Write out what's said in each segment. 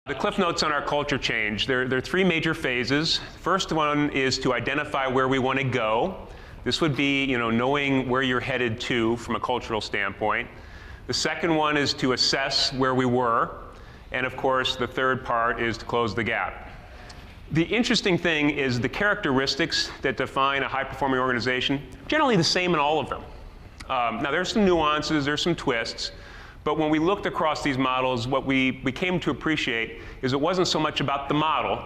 The cliff notes on our culture change, there are three major phases. First one is to identify where we want to go. This would be, knowing where you're headed to from a cultural standpoint. The second one is to assess where we were. And of course, the third part is to close the gap. The interesting thing is the characteristics that define a high-performing organization, generally the same in all of them. Now, there's some nuances, there's some twists. But when we looked across these models, what we came to appreciate is it wasn't so much about the model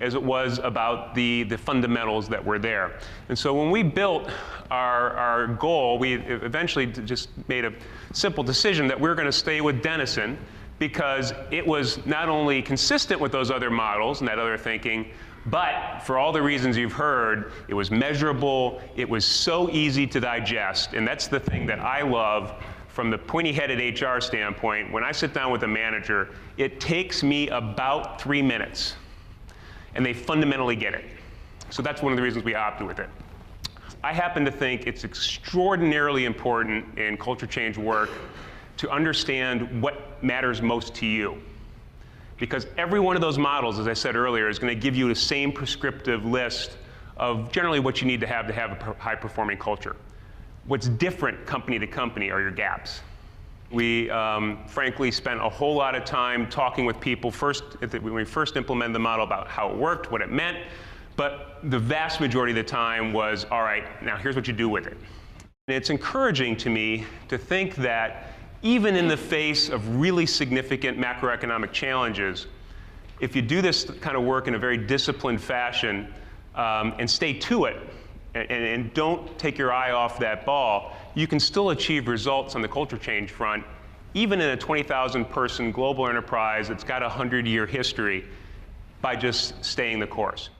as it was about the fundamentals that were there. And so when we built our goal, we eventually just made a simple decision that we're going to stay with Denison because it was not only consistent with those other models and that other thinking, but for all the reasons you've heard, it was measurable, it was so easy to digest, and that's the thing that I love. From the pointy-headed HR standpoint, when I sit down with a manager, it takes me about 3 minutes, and they fundamentally get it. So that's one of the reasons we opted with it. I happen to think it's extraordinarily important in culture change work to understand what matters most to you. Because every one of those models, as I said earlier, is going to give you the same prescriptive list of generally what you need to have a high-performing culture. What's different company to company are your gaps. We frankly spent a whole lot of time talking with people when we first implemented the model about how it worked, what it meant, but the vast majority of the time was, all right, now here's what you do with it. And it's encouraging to me to think that even in the face of really significant macroeconomic challenges, if you do this kind of work in a very disciplined fashion and stay to it, and don't take your eye off that ball, you can still achieve results on the culture change front, even in a 20,000 person global enterprise that's got a 100-year history, by just staying the course.